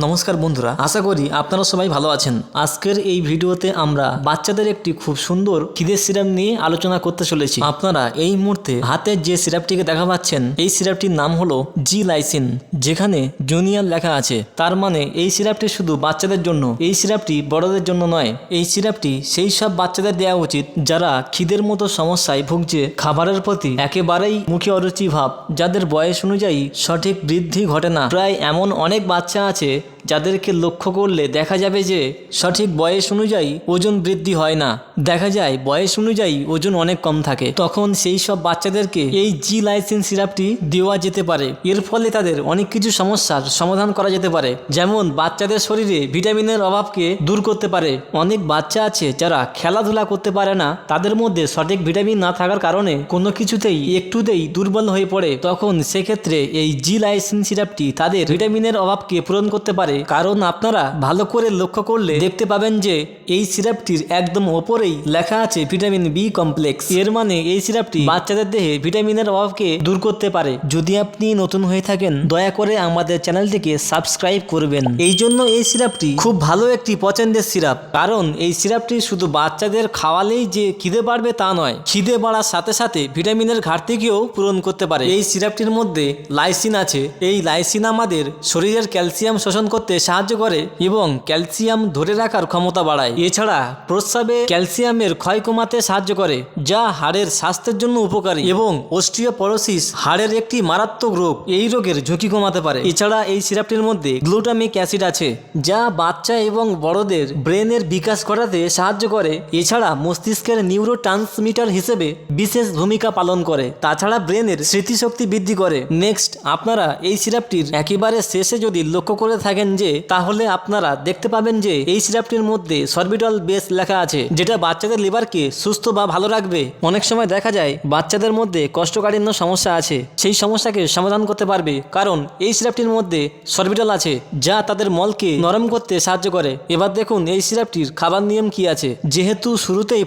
নমস্কার বন্ধুরা, আশা করি আপনারা সবাই ভালো আছেন। আজকের এই ভিডিওতে আমরা বাচ্চাদের একটি খুব সুন্দর খিদের সিরাপ নিয়ে আলোচনা করতে চলেছি। আপনারা এই মুহূর্তে হাতে যে সিরাপটিকে দেখা পাচ্ছেন, এই সিরাপটির নাম হলো জি লাইসিন, যেখানে জুনিয়র লেখা আছে। তার মানে এই সিরাপটি শুধু বাচ্চাদের জন্য, এই সিরাপটি বড়দের জন্য নয়। এই সিরাপটি সেই সব বাচ্চাদের দেওয়া উচিত যারা খিদের মতো সমস্যায় ভুগছে, খাবারের প্রতি একেবারেই মুখে অরুচি ভাব, যাদের বয়স অনুযায়ী সঠিক বৃদ্ধি ঘটে না। প্রায় এমন অনেক বাচ্চা আছে যাদেরকে লক্ষ্য করলে দেখা যাবে যে সঠিক বয়স অনুযায়ী ওজন বৃদ্ধি হয় না, দেখা যায় বয়স অনুযায়ী ওজন অনেক কম থাকে। তখন সেই সব বাচ্চাদেরকে এই জি লাইসিন সিরাপটি দেওয়া যেতে পারে। এর ফলে তাদের অনেক কিছু সমস্যার সমাধান করা যেতে পারে, যেমন বাচ্চাদের শরীরে ভিটামিনের অভাবকে দূর করতে পারে। অনেক বাচ্চা আছে যারা খেলাধুলা করতে পারে না, তাদের মধ্যে সঠিক ভিটামিন না থাকার কারণে কোনো কিছুতেই একটুতেই দুর্বল হয়ে পড়ে। তখন সেক্ষেত্রে এই জি লাইসিন সিরাপটি তাদের ভিটামিনের অভাবকে পূরণ করতে পারে। কারণ আপনারা ভালো করে লক্ষ্য করলে দেখতে পাবেন যে এই সিরাপটির একদম ওপরেই লেখা আছে ভিটামিন বি কমপ্লেক্স। এর মানে এই সিরাপটি বাচ্চাদের দেহে ভিটামিনের অভাবকে দূর করতে পারে। যদি আপনি নতুন হয়ে থাকেন, দয়া করে আমাদের চ্যানেলটিকে সাবস্ক্রাইব করবেন। এই জন্য এই সিরাপটি খুব ভালো একটি পছন্দের সিরাপ, কারণ এই সিরাপটি শুধু বাচ্চাদের খাওয়ালেই যে খিদে বাড়বে তা নয়, খিদে বাড়ার সাথে সাথে ভিটামিনের ঘাটতিকেও পূরণ করতে পারে। এই সিরাপটির মধ্যে লাইসিন আছে। এই লাইসিন আমাদের শরীরের ক্যালসিয়াম শোষণ করতে সাহায্য করে এবং ক্যালসিয়াম ধরে রাখার ক্ষমতা বাড়ায়। এছাড়া প্রস্রাবে ক্যালসিয়ামের ক্ষয় কমাতে সাহায্য করে, যা হাড়ের স্বাস্থ্যের জন্য উপকারী। এবং অস্টিওপরোসিস হাড়ের একটি মারাত্মক রোগ, এই রোগের ঝুঁকি কমাতে পারে। এছাড়া এই সিরাপটির মধ্যে গ্লুটামিক অ্যাসিড আছে, যা বাচ্চা এবং বড়দের ব্রেনের বিকাশ ঘটাতে সাহায্য করে। এছাড়া মস্তিষ্কের নিউরোট্রান্সমিটার হিসেবে বিশেষ ভূমিকা পালন করে। তাছাড়া ব্রেনের স্মৃতিশক্তি বৃদ্ধি করে। নেক্সট, আপনারা এই সিরাপটির একেবারে শেষে যদি লক্ষ্য করে থাকেন যে, তাহলে আপনারা দেখতে পাবেন যে এই সিরাপটির মধ্যে সরবিটল বেস লেখা আছে, যেটা বাচ্চাদের লিভারকে সুস্থ বা ভালো রাখবে। অনেক সময় দেখা যায় বাচ্চাদের মধ্যে কোষ্ঠকাঠিন্য সমস্যা আছে, সেই সমস্যাকে সমাধান করতে পারবে, কারণ এই সিরাপটির মধ্যে সরবিটল আছে, যা তাদের মলকে নরম করতে সাহায্য করে। এবার দেখুন এই সিরাপটির খাবার নিয়ম কি আছে। যেহেতু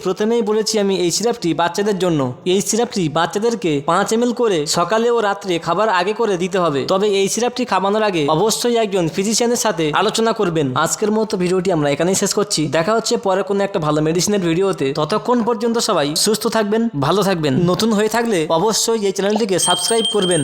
প্রথমেই বলেছি আমি এই সিরাপটি বাচ্চাদের জন্য, এই সিরাপটি বাচ্চাদেরকে 5 ml করে সকালে ও রাত্রে খাবার আগে করে দিতে হবে। তবে এই সিরাপটি খাওয়ানোর আগে অবশ্যই একজন ফিজিশিয়ানের সাথে আলোচনা করবেন। আজকের মতো ভিডিওটি আমরা এখানেই শেষ করছি। দেখা হচ্ছে পরে কোনো একটা ভালো মেডিসিনের ভিডিওতে। ততক্ষণ পর্যন্ত সবাই সুস্থ থাকবেন, ভালো থাকবেন। নতুন হয়ে থাকলে অবশ্যই এই চ্যানেলটিকে সাবস্ক্রাইব করবেন।